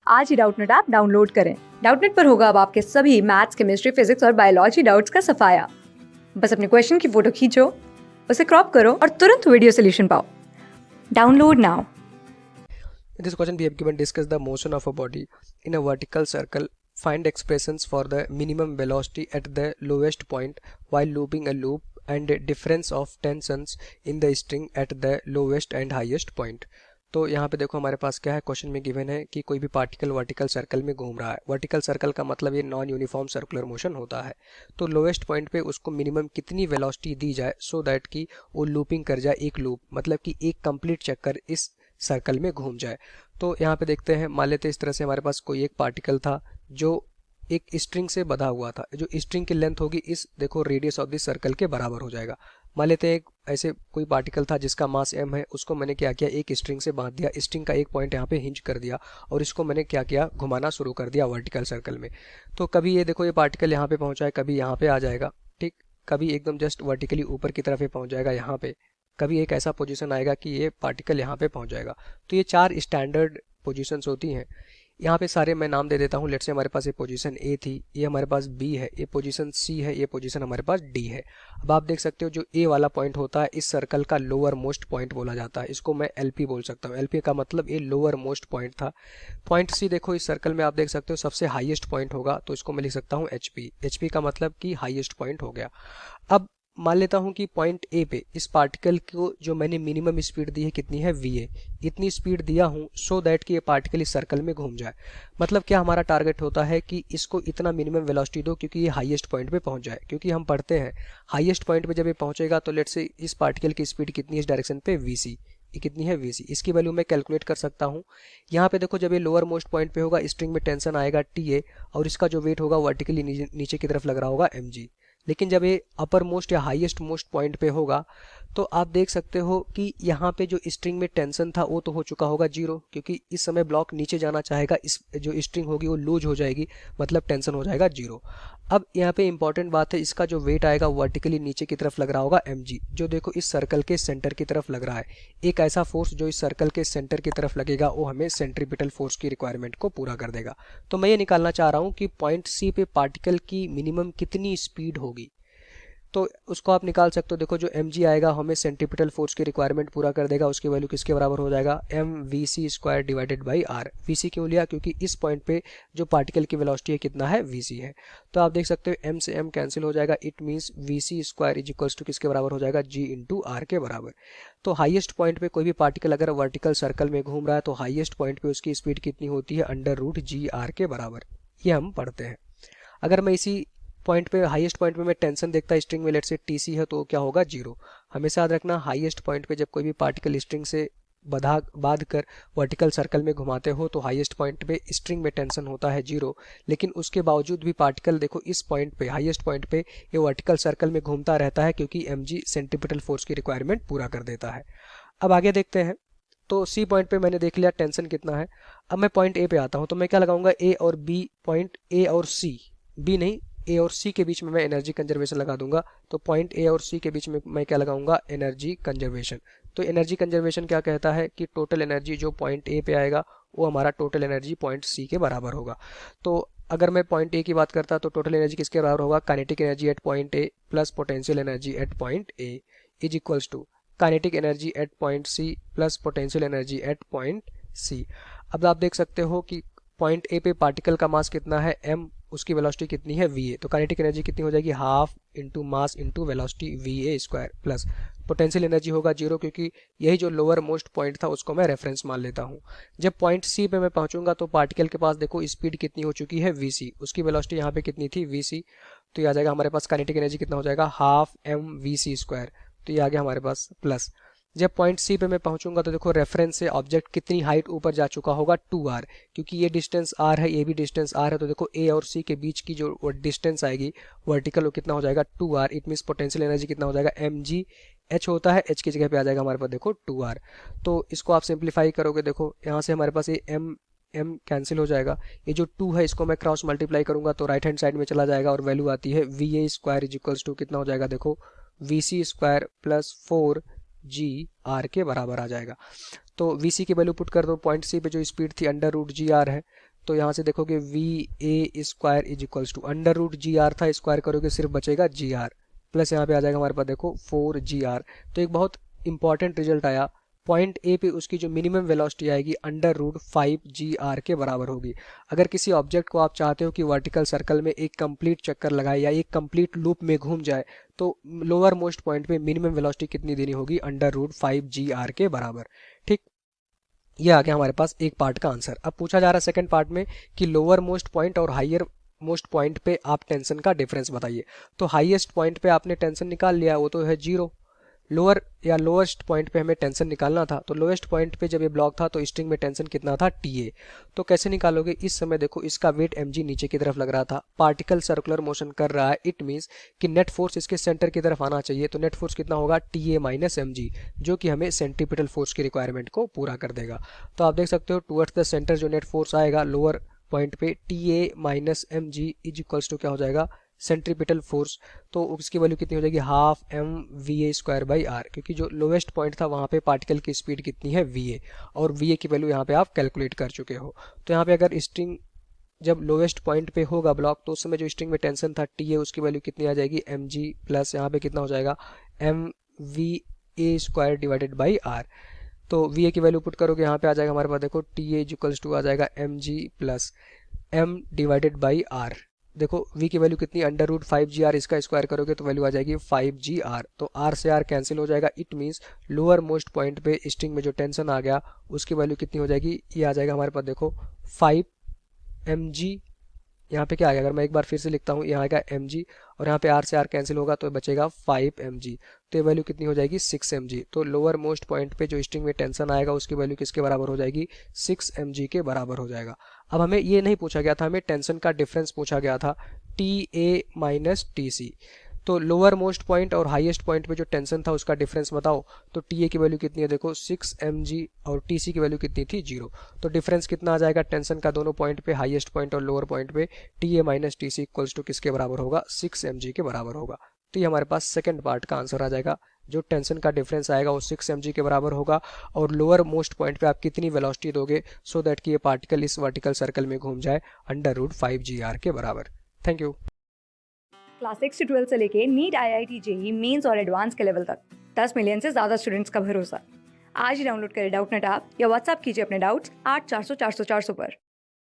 आज ही Doubtnut app download करें। Doubtnut पर होगा अब आपके सभी मैथ्स, केमिस्ट्री, फिजिक्स और बायोलॉजी डाउट्स का सफाया। बस अपने क्वेश्चन की फोटो खींचो, उसे क्रॉप करो और तुरंत वीडियो सोल्यूशन पाओ। Download now. In this question, we have given discuss the motion of a body in a vertical circle. Find expressions for the minimum velocity at the lowest point while looping a loop and difference of tensions in the string at the lowest and highest point. तो यहाँ पे देखो हमारे पास क्या है, question में given है कि कोई भी पार्टिकल वर्टिकल सर्कल में घूम रहा है। वर्टिकल सर्कल का मतलब ये नॉन यूनिफॉर्म सर्कुलर मोशन होता है। तो लोवेस्ट पॉइंट पे उसको मिनिमम कितनी वेलोसिटी दी जाए सो दैट कि वो लूपिंग कर जाए, एक लूप मतलब कि एक कंप्लीट चक्कर इस सर्कल में घूम जाए। तो यहाँ पे देखते हैं, मान लेते हैं इस तरह से हमारे पास कोई एक पार्टिकल था जो एक स्ट्रिंग से बंधा हुआ था। जो स्ट्रिंग की लेंथ होगी इस देखो रेडियस ऑफ दिस सर्कल के बराबर हो जाएगा। मान लेते हैं एक ऐसे कोई पार्टिकल था जिसका मास m है, उसको मैंने क्या किया, एक स्ट्रिंग से बांध दिया। स्ट्रिंग का एक पॉइंट यहाँ पे हिंज कर दिया और इसको मैंने क्या किया, घुमाना शुरू कर दिया वर्टिकल सर्कल में। तो कभी ये देखो ये पार्टिकल यहाँ पे पहुंचा है, कभी यहाँ पे आ जाएगा, ठीक। कभी एकदम जस्ट वर्टिकली ऊपर की तरफ पहुंच जाएगा यहाँ पे, कभी एक ऐसा पोजीशन आएगा कि ये पार्टिकल यहाँ पे पहुंच जाएगा। तो ये चार स्टैंडर्ड पोजीशंस होती हैं। यहाँ पे सारे मैं नाम दे देता हूँ। लेट से हमारे पास ये पोजीशन ए थी, ये हमारे पास बी है, ये पोजीशन सी है, ये पोजीशन हमारे पास डी है। अब आप देख सकते हो जो ए वाला पॉइंट होता है इस सर्कल का लोअर मोस्ट पॉइंट बोला जाता है। इसको मैं एलपी बोल सकता हूँ। एलपी का मतलब ये लोअर मोस्ट पॉइंट था। पॉइंट सी देखो इस सर्कल में आप देख सकते हो सबसे हाईएस्ट पॉइंट होगा, तो इसको मैं लिख सकता हूँ एचपी। एचपी का मतलब कि हाईएस्ट पॉइंट हो गया। अब मान लेता हूं कि पॉइंट ए पे इस पार्टिकल को जो मैंने मिनिमम स्पीड दी है कितनी है, वी इतनी स्पीड दिया हूं सो दैट कि ये पार्टिकल इस सर्कल में घूम जाए। मतलब क्या हमारा टारगेट होता है कि इसको इतना मिनिमम वेलोसिटी दो क्योंकि ये हाईएस्ट पॉइंट पे पहुंच जाए। क्योंकि हम पढ़ते हैं हाईएस्ट पॉइंट पे जब ये पहुंचेगा तो लेट से इस पार्टिकल की स्पीड कितनी है इस डायरेक्शन पे, वीसी। ये कितनी है, वीसी। इसकी वैल्यू मैं कैलकुलेट कर सकता हूँ। यहाँ पे देखो जब ये लोअर मोस्ट पॉइंट पे होगा स्ट्रिंग में टेंशन आएगा टीए और इसका जो वेट होगा वर्टिकली नीचे की तरफ लग रहा होगा एमजी। लेकिन जब ये अपर मोस्ट या हाईएस्ट मोस्ट पॉइंट पे होगा तो आप देख सकते हो कि यहाँ पे जो स्ट्रिंग में टेंशन था वो तो हो चुका होगा जीरो, क्योंकि इस समय ब्लॉक नीचे जाना चाहेगा, इस जो स्ट्रिंग होगी वो लूज हो जाएगी, मतलब टेंशन हो जाएगा जीरो। अब यहाँ पे इंपॉर्टेंट बात है, इसका जो वेट आएगा वर्टिकली नीचे की तरफ लग रहा होगा mg, जो देखो इस सर्कल के सेंटर की तरफ लग रहा है। एक ऐसा फोर्स जो इस सर्कल के सेंटर की तरफ लगेगा वो हमें सेंट्रीपिटल फोर्स की रिक्वायरमेंट को पूरा कर देगा। तो मैं ये निकालना चाह रहा हूँ कि पॉइंट सी पे पार्टिकल की मिनिमम कितनी स्पीड होगी। तो उसको आप निकाल सकते हो। देखो जो mg आएगा हमें सेंट्रीपिटल फोर्स की रिक्वायरमेंट पूरा कर देगा। उसकी वैल्यू किसके बराबर हो जाएगा, mvc² divided by r। vc क्यों लिया, क्योंकि इस पॉइंट पे जो पार्टिकल की वेलोसिटी है कितना है, vc है। तो आप देख सकते हो m से m कैंसिल हो जाएगा। It means vc² is equals to किसके बराबर हो जाएगा, g इंटू r के बराबर। तो हाईएस्ट पॉइंट पे कोई भी पार्टिकल अगर वर्टिकल सर्कल में घूम रहा है तो हाईएस्ट पॉइंट पे उसकी स्पीड कितनी होती है, अंडर रूट g r के बराबर। ये हम पढ़ते हैं। अगर मैं इसी पॉइंट पे हाईएस्ट पॉइंट पे मैं टेंशन देखता स्ट्रिंग में, लेट से टीसी है, तो क्या होगा, जीरो। हमेशा याद रखना हाईएस्ट पॉइंट पे जब कोई भी पार्टिकल स्ट्रिंग से बांध कर वर्टिकल सर्कल में घुमाते हो तो हाईएस्ट पॉइंट पे स्ट्रिंग में टेंशन होता है जीरो। लेकिन उसके बावजूद भी पार्टिकल देखो इस पॉइंट पे हाईएस्ट पॉइंट पे ये वर्टिकल सर्कल में घूमता रहता है क्योंकि mg सेंट्रीपिटल फोर्स की रिक्वायरमेंट पूरा कर देता है। अब आगे देखते हैं। तो सी पॉइंट पे मैंने देख लिया टेंशन कितना है। अब मैं पॉइंट ए पे आता हूँ, तो मैं क्या लगाऊंगा, ए और बी, पॉइंट ए और सी, बी नहीं ए और सी के बीच में मैं एनर्जी कंजर्वेशन लगा दूंगा। तो पॉइंट ए और सी के बीच में मैं क्या लगाऊंगा, एनर्जी कंजर्वेशन। तो एनर्जी कंजर्वेशन क्या कहता है कि टोटल एनर्जी जो पॉइंट ए पे आएगा वो हमारा टोटल एनर्जी पॉइंट सी के बराबर होगा। तो अगर मैं पॉइंट ए की बात करता तो टोटल एनर्जी किसके बराबर होगा, kinetic energy at point A plus potential energy at point A is equals to kinetic energy at point C plus potential energy at point C. अब आप देख सकते हो कि पॉइंट ए पे पार्टिकल का मास कितना है, m, उसकी वेलोसिटी कितनी है, va। तो काइनेटिक एनर्जी कितनी हो जाएगी, half into mass into velocity va² plus potential energy होगा जीरो, क्योंकि यही जो लोअर मोस्ट पॉइंट था उसको मैं रेफरेंस मान लेता हूँ। जब पॉइंट सी पे मैं पहुंचूंगा तो पार्टिकल के पास देखो स्पीड कितनी हो चुकी है, vc। उसकी वेलोसिटी यहाँ पे कितनी थी, vc। तो ये आ जाएगा हमारे पास काइनेटिक एनर्जी कितना हो जाएगा, हाफ mvc²। तो ये आ गया हमारे पास प्लस। जब पॉइंट सी पे मैं पहुंचूंगा तो देखो रेफरेंस से ऑब्जेक्ट कितनी हाइट ऊपर जा चुका होगा, 2r। क्योंकि ये डिस्टेंस r है, ये भी डिस्टेंस r है, तो देखो a और c के बीच की जो डिस्टेंस आएगी वर्टिकल वो कितना हो जाएगा, 2r। It means potential energy कितना हो जाएगा, mg। h होता है, h की जगह पे आ जाएगा हमारे पास देखो 2r। तो इसको आप सिंप्लीफाई करोगे, देखो यहाँ से हमारे पास ये m कैंसिल हो जाएगा। ये जो 2 है इसको मैं क्रॉस मल्टीप्लाई करूंगा तो राइट हैंड साइड में चला जाएगा और वैल्यू आती है va² इज इक्वल्स टू कितना हो जाएगा, देखो vc² प्लस 4g r के बराबर आ जाएगा। तो vc की वैल्यू पुट कर दो, पॉइंट सी पे जो स्पीड थी अंडर रूट जी आर है, तो यहाँ से देखोगे VA² is equals to √GR था, स्क्वायर करोगे सिर्फ बचेगा GR, प्लस यहाँ पे आ जाएगा हमारे पास देखो 4GR। तो एक बहुत इंपॉर्टेंट रिजल्ट आया, पॉइंट ए पे उसकी जो मिनिमम वेलोसिटी आएगी √5GR के बराबर होगी। अगर किसी ऑब्जेक्ट को आप चाहते हो कि वर्टिकल सर्कल में एक कंप्लीट चक्कर लगाए या एक कंप्लीट लूप में घूम जाए, तो लोअर मोस्ट पॉइंट पे मिनिमम वेलोसिटी कितनी देनी होगी, √5GR के बराबर। ठीक, ये आ गया हमारे पास एक पार्ट का आंसर। अब पूछा जा रहा है सेकंड पार्ट में कि लोअर मोस्ट पॉइंट और हायर मोस्ट पॉइंट पे आप टेंशन का डिफरेंस बताइए। तो हाईएस्ट पॉइंट पे आपने टेंशन निकाल लिया, वो तो है 0। लोअर या लोएस्ट पॉइंट पे हमें टेंशन निकालना था, तो लोएस्ट पॉइंट पे जब ये ब्लॉक था तो स्ट्रिंग में टेंशन कितना था, TA। तो कैसे निकालोगे, इस समय देखो इसका वेट mg नीचे की तरफ लग रहा था, पार्टिकल सर्कुलर मोशन कर रहा है, इट मीन्स कि नेट फोर्स इसके सेंटर की तरफ आना चाहिए। तो नेट फोर्स कितना होगा, TA माइनस mg, जो कि हमें सेंट्रीपिटल फोर्स की रिक्वायरमेंट को पूरा कर देगा। तो आप देख सकते हो टुवर्ड्स द सेंटर जो नेट फोर्स आएगा लोअर पॉइंट पे, TA minus mg is equals to क्या हो जाएगा, सेंट्रीपिटल फोर्स। तो उसकी वैल्यू कितनी हो जाएगी, ½ mva²/r, क्योंकि जो लोवेस्ट पॉइंट था वहाँ पे पार्टिकल की स्पीड कितनी है, va, और va की वैल्यू यहाँ पे आप कैलकुलेट कर चुके हो। तो यहाँ पे अगर स्ट्रिंग जब लोवेस्ट पॉइंट पे होगा ब्लॉक, तो उस समय जो स्ट्रिंग में टेंशन था TA, उसकी वैल्यू कितनी आ जाएगी, mg प्लस यहाँ पे कितना हो जाएगा, mva²/r। तो va की वैल्यू पुट करोगे, यहाँ पे आ जाएगा हमारे पास देखो TA इज इक्वल्स टू आ जाएगा mg प्लस m/r। देखो v की वैल्यू कितनी, √5GR, इसका स्क्वायर करोगे तो वैल्यू आ जाएगी 5GR। तो r से r कैंसिल हो जाएगा, it means lower most point पे स्ट्रिंग में जो टेंशन आ गया उसकी वैल्यू कितनी हो जाएगी, ये आ जाएगा हमारे पास देखो 5mg। यहाँ पे क्या आ गया, अगर मैं एक बार फिर से लिखता हूँ, यहाँ आएगा mg और यहाँ पे r से r कैंसिल होगा तो बचेगा 5mg। तो ये वैल्यू कितनी हो जाएगी, 6mg। तो लोअर मोस्ट पॉइंट पे जो स्ट्रिंग में टेंशन आएगा उसकी वैल्यू किसके बराबर हो जाएगी, 6mg के बराबर हो जाएगा। अब हमें ये नहीं पूछा गया था, हमें टेंशन का डिफरेंस पूछा गया था, TA माइनस TC। तो लोअर मोस्ट पॉइंट और हाईएस्ट पॉइंट पे जो टेंशन था उसका डिफरेंस बताओ। तो TA की वैल्यू कितनी है, देखो 6mg, और TC की वैल्यू कितनी थी, 0। तो डिफरेंस कितना आ जाएगा टेंशन का दोनों पॉइंट पे, हाईएस्ट पॉइंट और लोअर पॉइंट पे, TA minus TC equals to किसके बराबर होगा, 6mg के बराबर होगा। तो ये हमारे पास सेकंड पार्ट का आंसर आ जाएगा। जो टेंशन का डिफरेंस आएगा वो 6mg के बराबर होगा, और लोअर मोस्ट पॉइंट पे आप कितनी वेलोसिटी दोगे सो दैट कि ये पार्टिकल इस वर्टिकल सर्कल में घूम जाए, √5GR के बराबर। Thank you. क्लास 6 से 12 से लेके नीट, IIT, JEE मेंस और एडवांस के लेवल तक 10 मिलियन से ज़्यादा स्टूडेंट्स का भरोसा। आज ही डाउनलोड करें डाउटनेट ऐप या व्हाट्सएप कीजिए अपने डाउट्स 8400 400 400 पर।